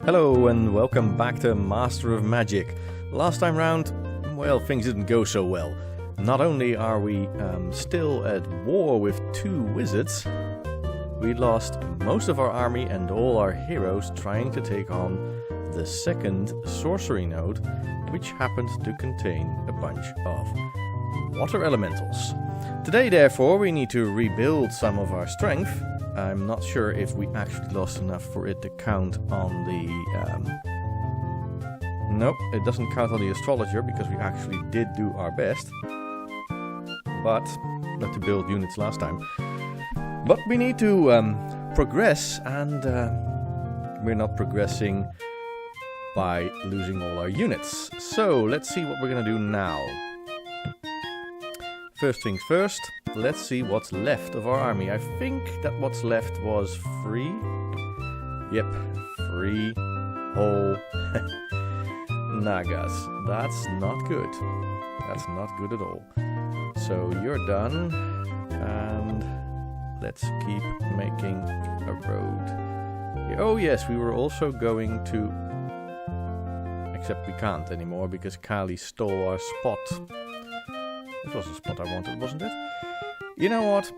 Hello and welcome back to Master of Magic. Last time round, well, things didn't go so well. Not only are we still at war with two wizards, we lost most of our army and all our heroes trying to take on the second sorcery node, which happened to contain a bunch of water elementals. Today, therefore, we need to rebuild some of our strength. I'm not sure if we actually lost enough for it to count on the... Nope, it doesn't count on the astrologer because we actually did do our best. But, not to build units last time. But we need to progress, and we're not progressing by losing all our units. So, let's see what we're gonna do now. First things first, let's see what's left of our army. I think that what's left was 3. Yep, 3 whole Nagas. That's not good. That's not good at all. So you're done, and let's keep making a road. Oh yes, we were also going to... Except we can't anymore because Kali stole our spot. This was the spot I wanted, wasn't it? You know what?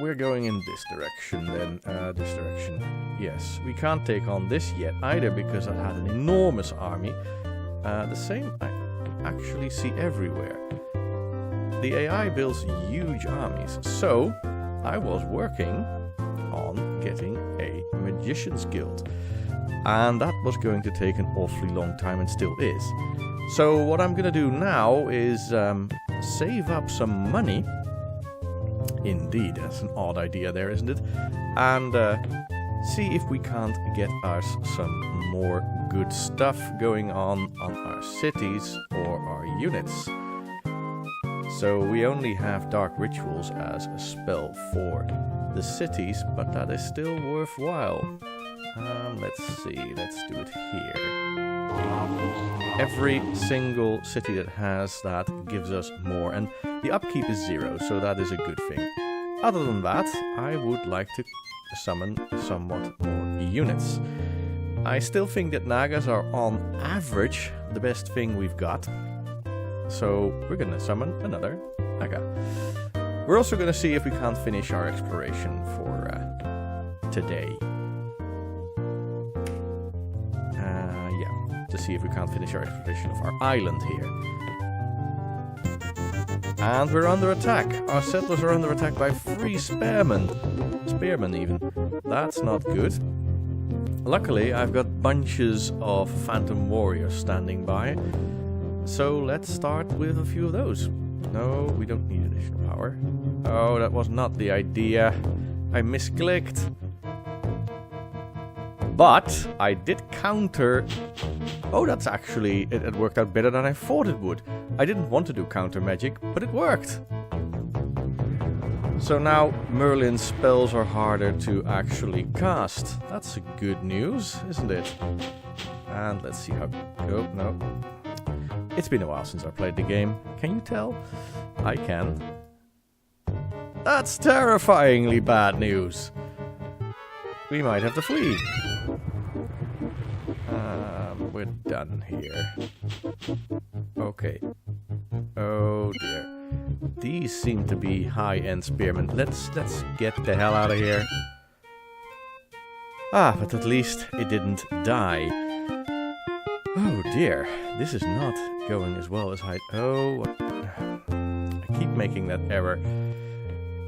We're going in this direction then. This direction. Yes, we can't take on this yet either because it had an enormous army. The same I actually see everywhere. The AI builds huge armies. So, I was working on getting a Magician's Guild. And that was going to take an awfully long time and still is. So what I'm gonna do now is save up some money. Indeed, that's an odd idea there, isn't it? And see if we can't get us some more good stuff going on our cities or our units. So we only have Dark Rituals as a spell for the cities, but that is still worthwhile. Let's see, let's do it here. Every single city that has that gives us more, and the upkeep is 0, so that is a good thing. Other than that, I would like to summon somewhat more units. I still think that Nagas are on average the best thing we've got, so we're gonna summon another Naga. We're also gonna see if we can't finish our exploration for today. To see if we can't finish our exploration of our island here. And we're under attack. Our settlers are under attack by 3 spearmen. Spearmen even. That's not good. Luckily, I've got bunches of phantom warriors standing by. So let's start with a few of those. No, we don't need additional power. Oh, that was not the idea. I misclicked. But I did counter... Oh, that's actually... It worked out better than I thought it would. I didn't want to do counter magic, but it worked. So now Merlin's spells are harder to actually cast. That's good news, isn't it? And let's see how... Oh, no. It's been a while since I played the game. Can you tell? I can. That's terrifyingly bad news. We might have to flee. We're done here. Okay. Oh dear. These seem to be high-end spearmen. Let's get the hell out of here. Ah, but at least it didn't die. Oh dear. This is not going as well as I... Oh, what... I keep making that error.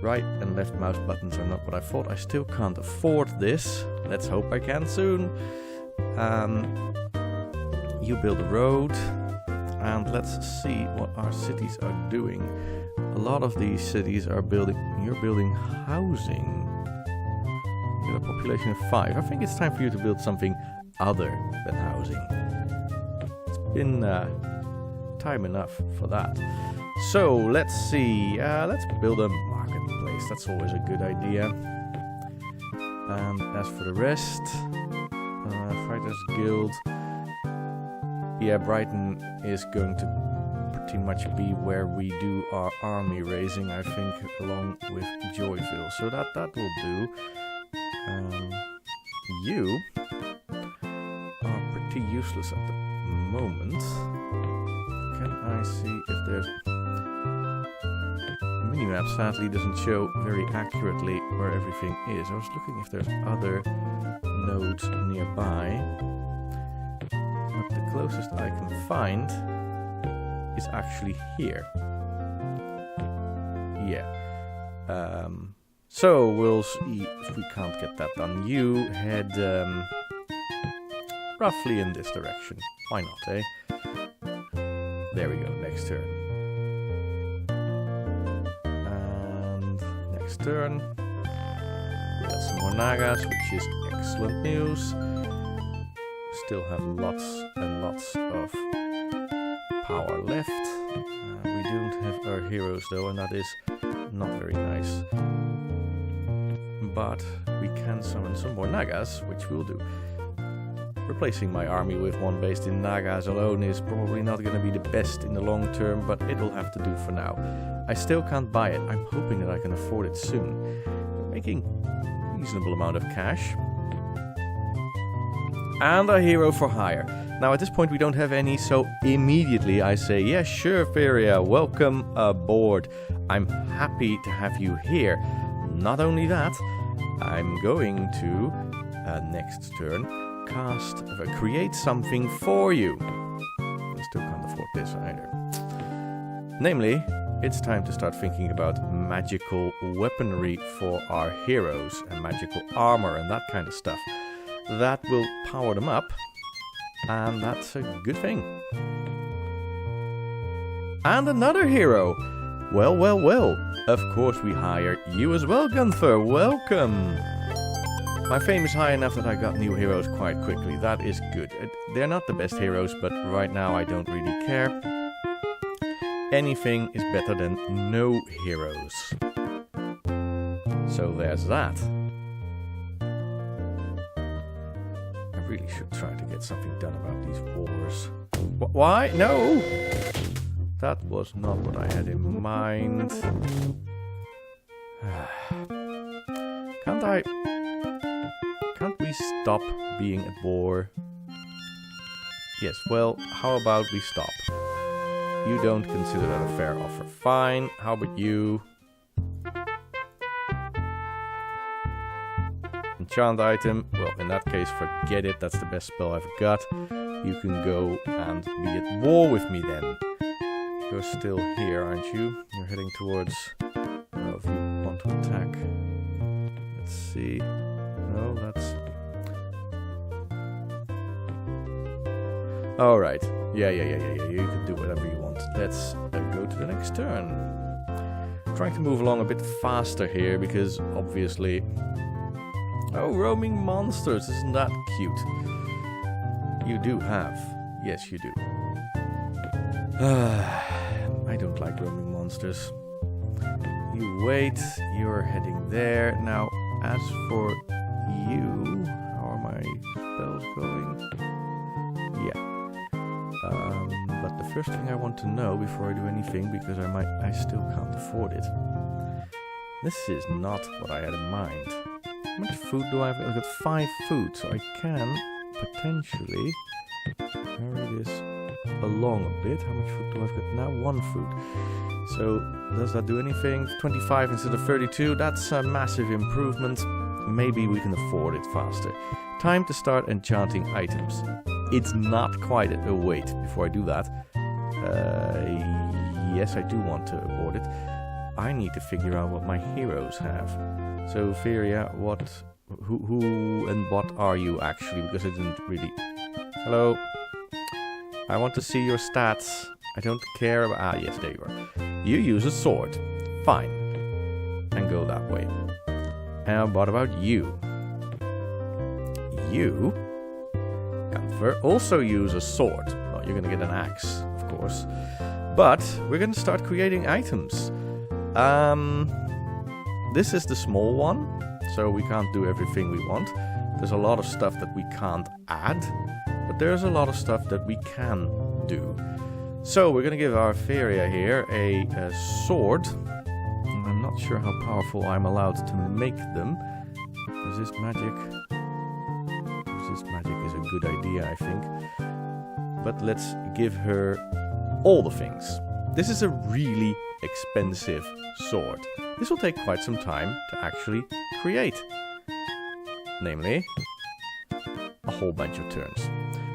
Right and left mouse buttons are not what I thought. I still can't afford this. Let's hope I can soon. You build a road, and let's see what our cities are doing. A lot of these cities are building... You're building housing. You have a population of 5. I think it's time for you to build something other than housing. It's been time enough for that. So, let's see. Let's build a marketplace. That's always a good idea. And as for the rest... Fighters Guild... Yeah, Brighton is going to pretty much be where we do our army raising, I think, along with Joyville. So that will do. You pretty useless at the moment. Can I see if there's... The minimap sadly doesn't show very accurately where everything is. I was looking if there's other nodes nearby. But the closest I can find is actually here. Yeah. So we'll see if we can't get that done. You head roughly in this direction. Why not, eh? There we go, next turn. And next turn. We got some more Nagas, which is excellent news. Still have lots and lots of power left. We don't have our heroes though, and that is not very nice. But we can summon some more Nagas, which we'll do. Replacing my army with one based in Nagas alone is probably not going to be the best in the long term, but it'll have to do for now. I still can't buy it. I'm hoping that I can afford it soon. We're making a reasonable amount of cash. And a hero for hire. Now at this point we don't have any, so immediately I say, yeah, sure, Feria, welcome aboard. I'm happy to have you here. Not only that, I'm going to, next turn, create something for you. I still can't afford this either. Namely, it's time to start thinking about magical weaponry for our heroes and magical armor and that kind of stuff. That will power them up, and that's a good thing. And another hero! Well, well, well. Of course we hire you as well, Gunther. Welcome! My fame is high enough that I got new heroes quite quickly. That is good. They're not the best heroes, but right now I don't really care. Anything is better than no heroes. So there's that. I really should try to get something done about these wars. Why? No! That was not what I had in mind. Can't we stop being at war? Yes, well, how about we stop? You don't consider that a fair offer. Fine, how about you? Enchant item. Well, in that case, forget it. That's the best spell I've got. You can go and be at war with me then. You're still here, aren't you? You're heading towards... Oh, if you want to attack. Let's see. No, that's... Alright. Yeah. You can do whatever you want. Let's go to the next turn. I'm trying to move along a bit faster here because obviously... Oh, roaming monsters. Isn't that cute? You do have. Yes, you do. I don't like roaming monsters. You wait. You're heading there. Now, as for you... How are my spells going? Yeah. But the first thing I want to know before I do anything, because I still can't afford it. This is not what I had in mind. How much food do I have? I've got 5 food, so I can potentially carry this along a bit. How much food do I've got now? 1 food. So does that do anything? 25 instead of 32. That's a massive improvement. Maybe we can afford it faster. Time to start enchanting items. It's not quite a wait before I do that. Yes, I do want to abort it. I need to figure out what my heroes have. So, Feria, who and what are you actually? Because I didn't really... Hello? I want to see your stats. I don't care about... Ah, yes, there you are. You use a sword. Fine. And go that way. And what about you? You, Gunther, also use a sword. Well, you're gonna get an axe, of course. But we're gonna start creating items. This is the small one, so we can't do everything we want. There's a lot of stuff that we can't add, but there's a lot of stuff that we can do. So we're gonna give our Feria here a sword. I'm not sure how powerful I'm allowed to make them. Resist magic. Resist magic is a good idea, I think. But let's give her all the things. This is a really expensive sword. This will take quite some time to actually create. Namely, a whole bunch of turns.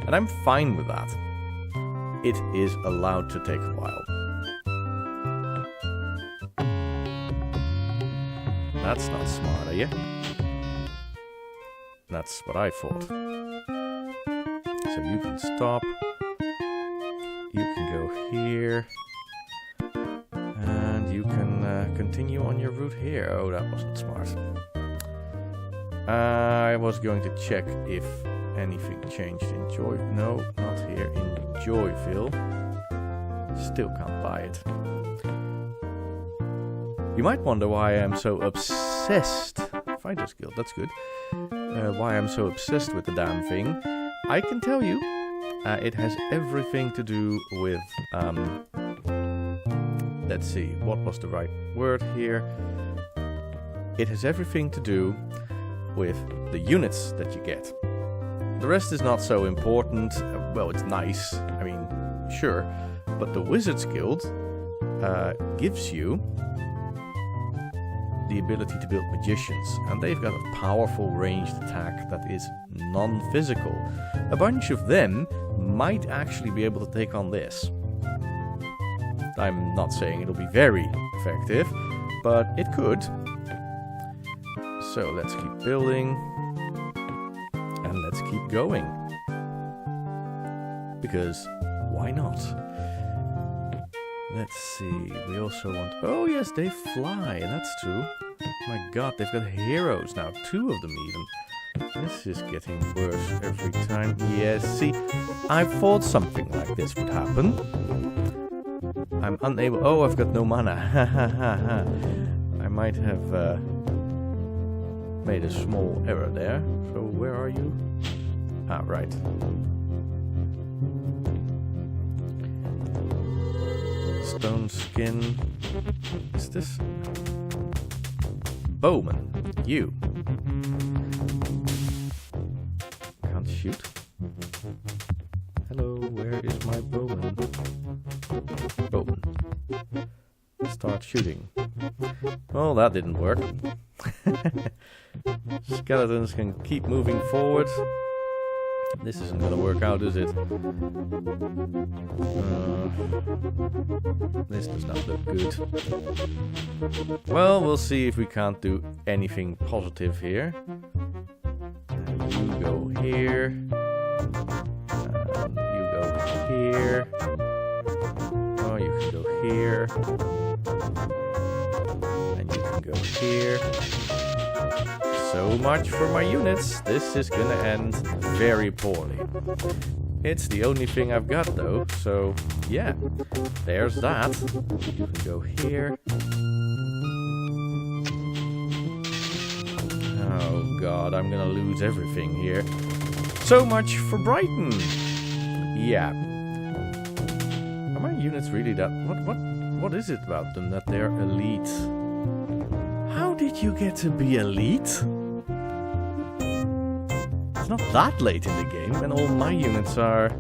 And I'm fine with that. It is allowed to take a while. That's not smart, are you? That's what I thought. So you can stop. You can go here. And you can continue on your route here. Oh, that wasn't smart. I was going to check if anything changed in Joy. No, not here. In Joyville. Still can't buy it. You might wonder why I'm so obsessed. Fighter's Guild, that's good. Why I'm so obsessed with the damn thing. I can tell you, it has everything to do with... let's see, what was the right word here? It has everything to do with the units that you get. The rest is not so important. Well, it's nice. I mean, sure. But the Wizards Guild gives you the ability to build magicians. And they've got a powerful ranged attack that is non-physical. A bunch of them might actually be able to take on this. I'm not saying it'll be very effective, but it could. So let's keep building. And let's keep going. Because why not? Let's see. We also want... Oh yes, they fly. That's true. My god, they've got heroes now. 2 of them even. This is getting worse every time. Yes, see, I thought something like this would happen. I'm unable... Oh, I've got no mana. I might have made a small error there. So where are you? Ah, right. Stone skin. Is this... Bowman. You. Can't shoot. Hello, where is my bowman? Bowman. Start shooting. Well, that didn't work. Skeletons can keep moving forward. This isn't gonna work out, is it? This does not look good. Well, we'll see if we can't do anything positive here. You go here. And you go here. Oh, you can go here. And you can go here. So much for my units. This is gonna end very poorly. It's the only thing I've got though, so yeah, there's that. You can go here. Oh god, I'm gonna lose everything here. So much for Brighton. Yeah. Are my units really that... What is it about them that they're elite? How did you get to be elite? It's not that late in the game, and all my units are,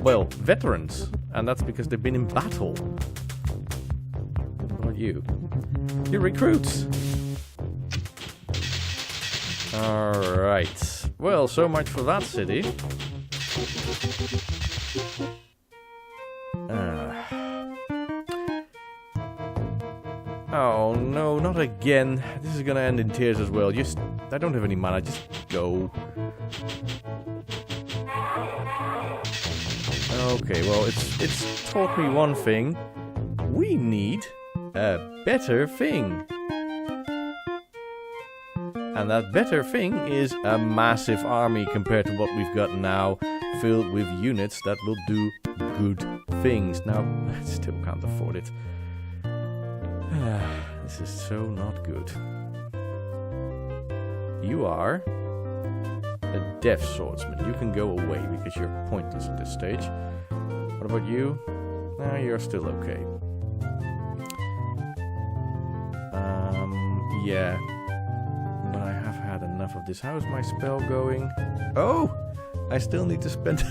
well, veterans. And that's because they've been in battle. What about you? You're recruits. Alright. Well, so much for that city. Oh no, not again. This is gonna end in tears as well. Just, I don't have any mana, just go. Okay, well, it's taught me one thing. We need a better thing. And that better thing is a massive army compared to what we've got now, filled with units that will do good things. Now, I still can't afford it. This is so not good. You are a deaf swordsman. You can go away because you're pointless at this stage. What about you? You're still okay. Yeah. But I have had enough of this. How's my spell going? Oh! I still need to spend...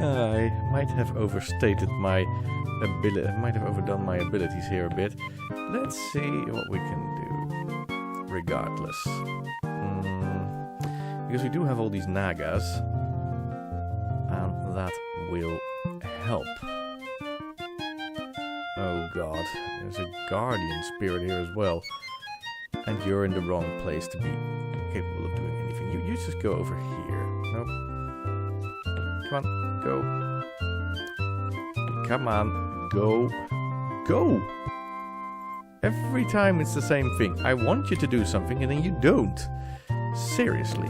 I might have overstated my ability. I might have overdone my abilities here a bit. Let's see what we can do. Regardless. Because we do have all these Nagas. And that will help. Oh god. There's a guardian spirit here as well. And you're in the wrong place to be capable of doing anything. You just go over here. Nope. Come on, go. Come on, go. Go! Every time it's the same thing. I want you to do something and then you don't. Seriously.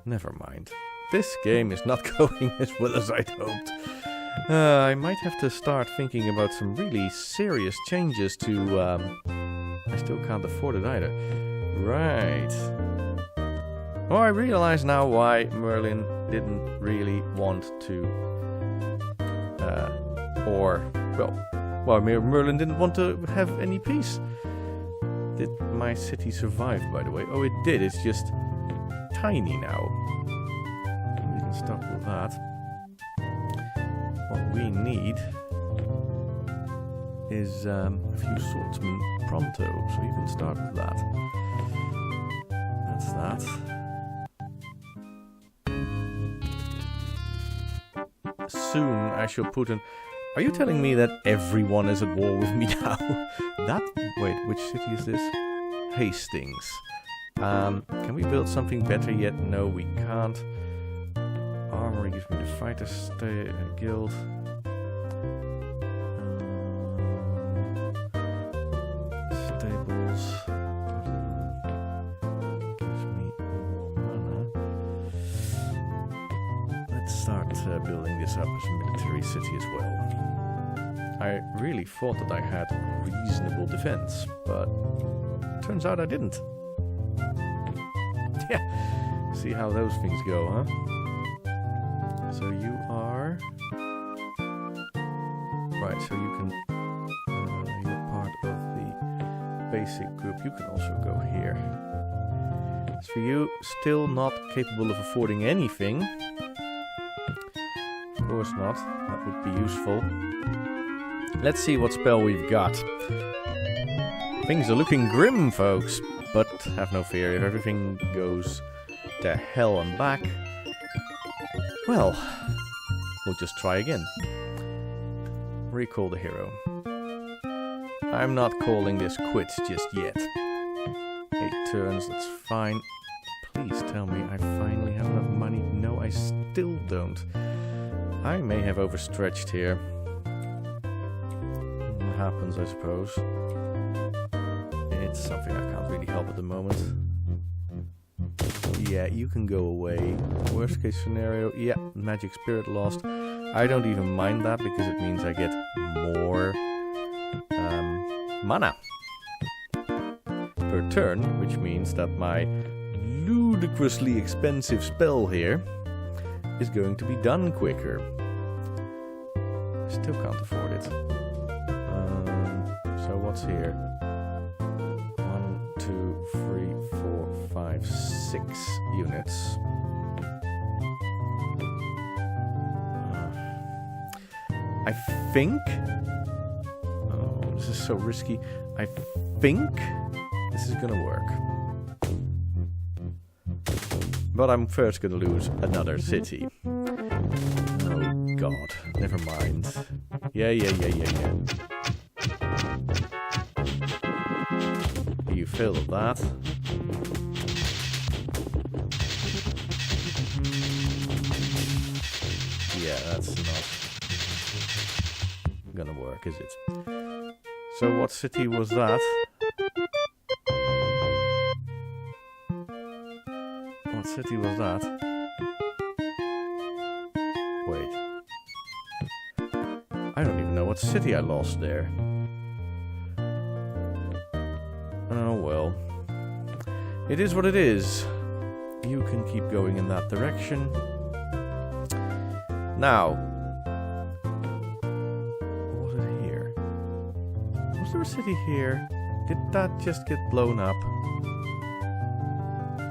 Never mind. This game is not going as well as I'd hoped. I might have to start thinking about some really serious changes to... I still can't afford it either. Right. Oh, I realize now why Merlin didn't really want to... Merlin didn't want to have any peace. Did my city survive, by the way? Oh, it did. It's just tiny now. We can stop with that. What we need is a few swordsmen pronto, so you can start with that. That's that. Soon I shall put an... Are you telling me that everyone is at war with me now? Wait, which city is this? Hastings. Can we build something better yet? No, we can't. Armory gives me the fighter guild. Stables. Gives me more mana. Let's start building this up as a military city as well. I really thought that I had reasonable defense, but turns out I didn't. Yeah, see how those things go, huh? So you are... Right, so you can... you're part of the basic group. You can also go here. As for you, still not capable of affording anything. Of course not. That would be useful. Let's see what spell we've got. Things are looking grim, folks. But have no fear, if everything goes to hell and back, well, we'll just try again. Recall the hero. I'm not calling this quits just yet. 8 turns, that's fine. Please tell me I finally have enough money. No, I still don't. I may have overstretched here. What happens, I suppose. It's something I can't really help at the moment. Yeah, you can go away. Worst case scenario, yeah, magic spirit lost. I don't even mind that because it means I get more mana per turn, which means that my ludicrously expensive spell here is going to be done quicker. Still can't afford it. So what's here? 1, 2, 3, 4, 5, 6 units. I think... Oh, this is so risky. I think this is gonna work. But I'm first gonna lose another city. Oh god, never mind. Yeah. You failed at that. Yeah, that's not gonna work, is it? So what city was that? What city was that? Wait. I don't even know what city I lost there. Oh well. It is what it is. You can keep going in that direction. Now. Was it here? Was there a city here? Did that just get blown up?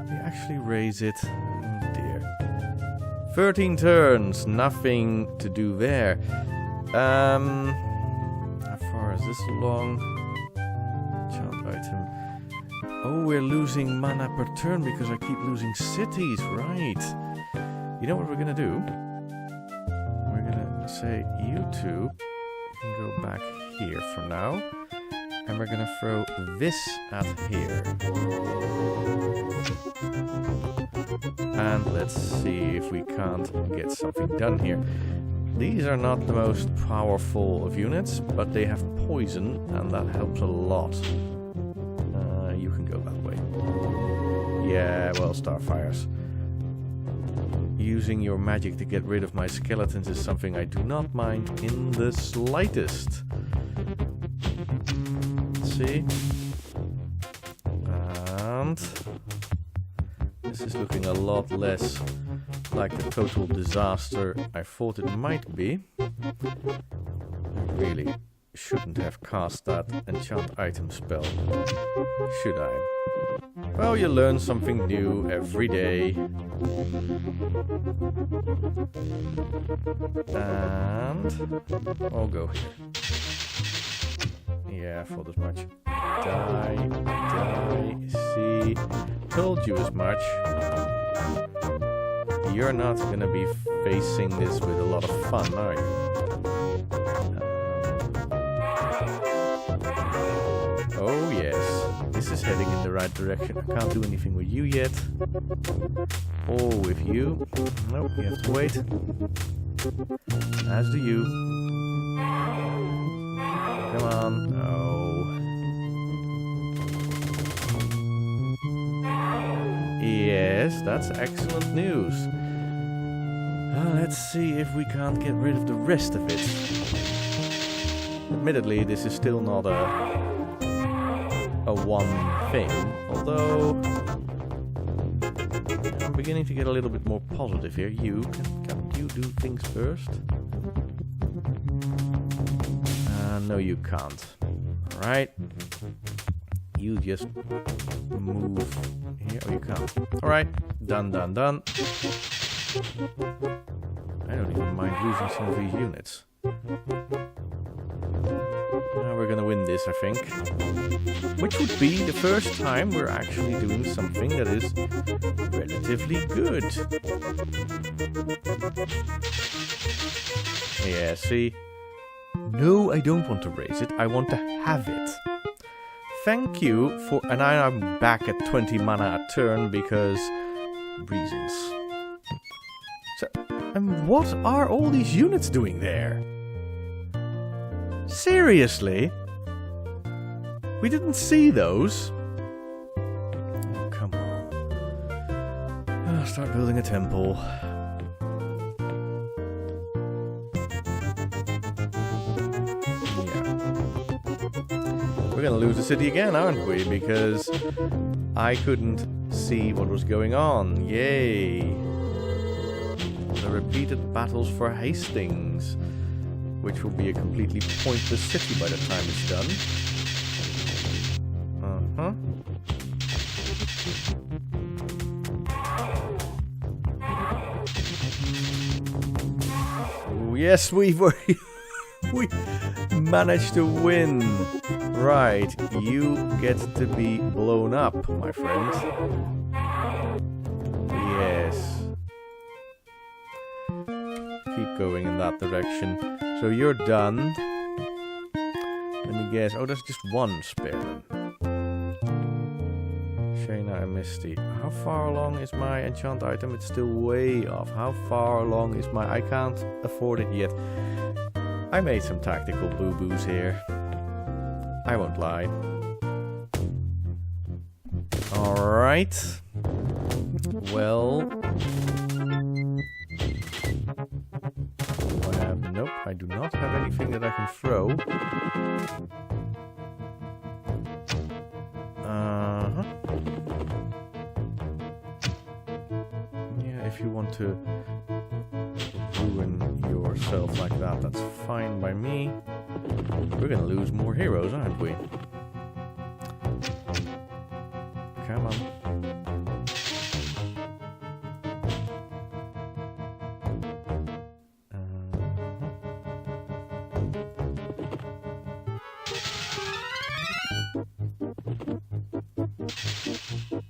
They actually raise it. Oh dear. 13 turns, nothing to do there. How far is this along? Chant item. Oh, we're losing mana per turn because I keep losing cities, right? You know what we're gonna do? We're gonna say you two can go back here for now. And we're gonna throw this at here. And let's see if we can't get something done here. These are not the most powerful of units, but they have poison, and that helps a lot. You can go that way. Yeah, well, Starfires. Using your magic to get rid of my skeletons is something I do not mind in the slightest. See? And this is looking a lot less like the total disaster I thought it might be. I really shouldn't have cast that enchant item spell, should I? Well, you learn something new every day. And I'll go here. Yeah, I thought as much. Die. See, told you as much. You're not gonna be facing this with a lot of fun, are you? Oh yes, this is heading in the right direction. I can't do anything with you yet. Or with you. Nope, you have to wait. As do you. Come on. Yes, that's excellent news. Let's see if we can't get rid of the rest of it. Admittedly, this is still not a one thing, although I'm beginning to get a little bit more positive here. Can you do things first? No, you can't. Alright. You just move here. Oh, you can't. Alright. Done. I don't even mind losing some of these units. Now we're gonna win this, I think. Which would be the first time we're actually doing something that is relatively good. Yeah, see? No, I don't want to raise it. I want to have it. Thank you for... And I'm back at 20 mana a turn because... reasons. So, and what are all these units doing there? Seriously? We didn't see those? Oh, come on. I'll start building a temple. We're gonna lose the city again, aren't we? Because I couldn't see what was going on. Yay! The repeated battles for Hastings, which will be a completely pointless city by the time it's done. Oh, yes, we managed to win. Right, you get to be blown up, my friend. Yes. Keep going in that direction. So you're done. Let me guess. Oh, there's just one spare then. Shayna and Misty. How far along is my enchant item? It's still way off. How far along is my... I can't afford it yet. I made some tactical boo-boos here. I won't lie. Alright. Well... do I have... Nope, I do not have anything that I can throw. Yeah, if you want to ruin yourself like that, that's fine by me. We're gonna lose more heroes, aren't we? Come on.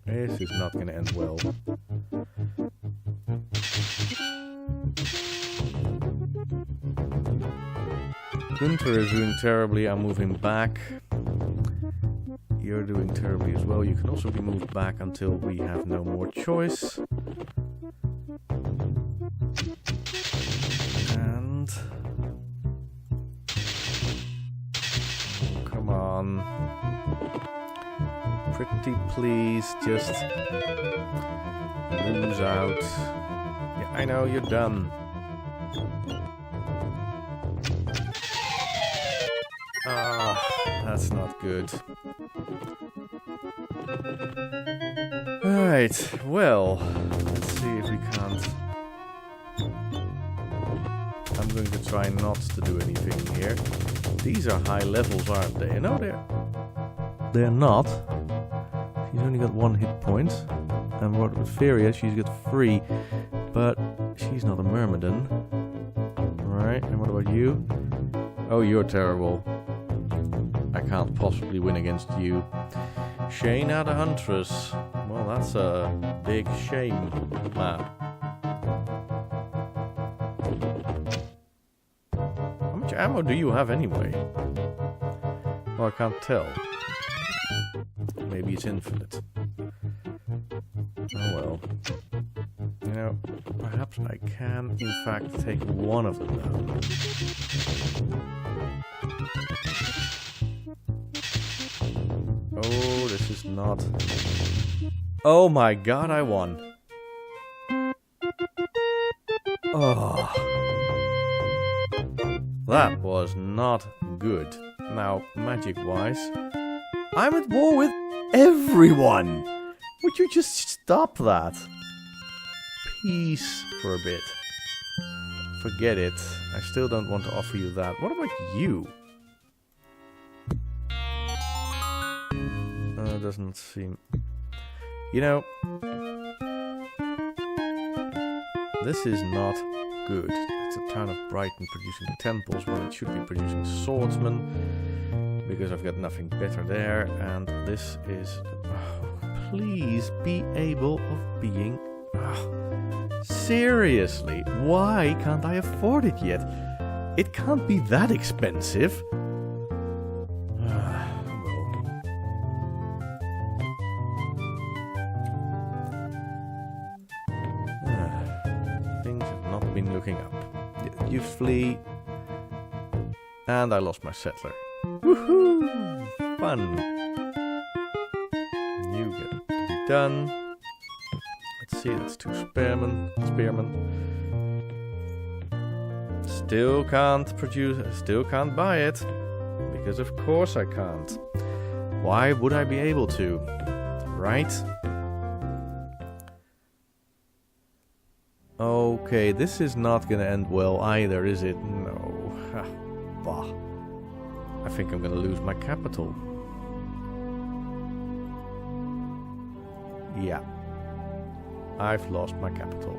This is not gonna end well. Gunther is doing terribly. I'm moving back. You're doing terribly as well. You can also be moved back until we have no more choice. And... come on. Pretty please, just lose out. Yeah, I know, you're done. That's not good. Alright, well, let's see if we can't... I'm going to try not to do anything here. These are high levels, aren't they? No, they're not. She's only got 1 hit point. And what with Feria, she's got 3. But she's not a Myrmidon. Alright, and what about you? Oh, you're terrible. I can't possibly win against you. Shayna the Huntress. Well, that's a big shame. How much ammo do you have anyway? Oh, I can't tell. Maybe it's infinite. Oh well. You know, perhaps I can, in fact, take one of them down. Oh, this is not... Oh my god, I won. Oh. That was not good. Now, magic-wise, I'm at war with everyone! Would you just stop that? Peace for a bit. Forget it. I still don't want to offer you that. What about you? Doesn't seem... You know... This is not good. It's a town of Brighton producing temples when it should be producing swordsmen. Because I've got nothing better there. And this is... Oh, please be able of being... Oh, seriously, why can't I afford it yet? It can't be that expensive. Been looking up. You flee. And I lost my settler. Woohoo! Fun. You get to be done. Let's see, that's 2 spearmen. Still can't produce, still can't buy it. Because of course I can't. Why would I be able to? Right? Okay, this is not gonna end well either, is it? No. Bah. I think I'm gonna lose my capital. Yeah. I've lost my capital.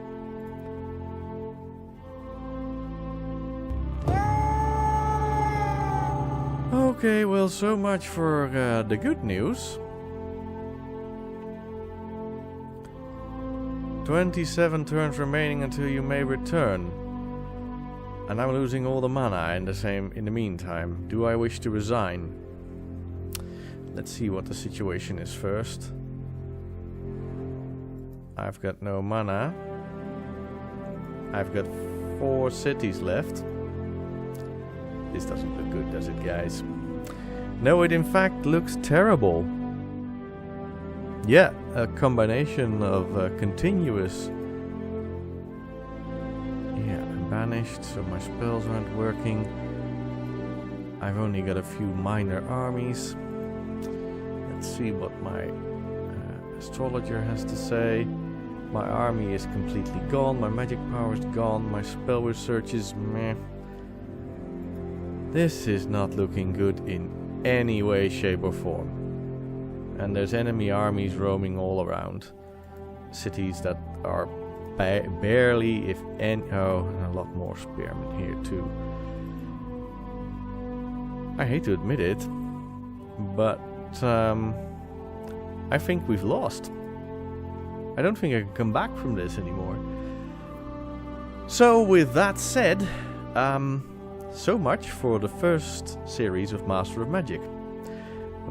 Okay, well, so much for the good news. 27 turns remaining until you may return. And I'm losing all the mana in the meantime. Do I wish to resign? Let's see what the situation is first. I've got no mana. I've got 4 cities left. This doesn't look good, does it, guys? No, it in fact looks terrible. Yeah, a combination of continuous... Yeah, I'm banished, so my spells aren't working. I've only got a few minor armies. Let's see what my astrologer has to say. My army is completely gone, my magic power is gone, my spell research is meh. This is not looking good in any way, shape or form. And there's enemy armies roaming all around. Cities that are barely, if any... Oh, and a lot more spearmen here too. I hate to admit it, but I think we've lost. I don't think I can come back from this anymore. So with that said, so much for the first series of Master of Magic.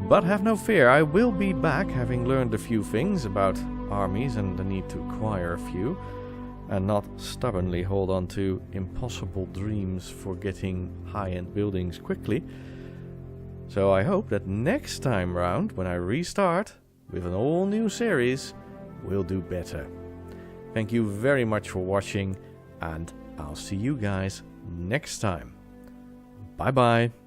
But have no fear, I will be back having learned a few things about armies and the need to acquire a few, and not stubbornly hold on to impossible dreams for getting high-end buildings quickly. So I hope that next time round, when I restart with an all-new series, we'll do better. Thank you very much for watching, and I'll see you guys next time. Bye bye.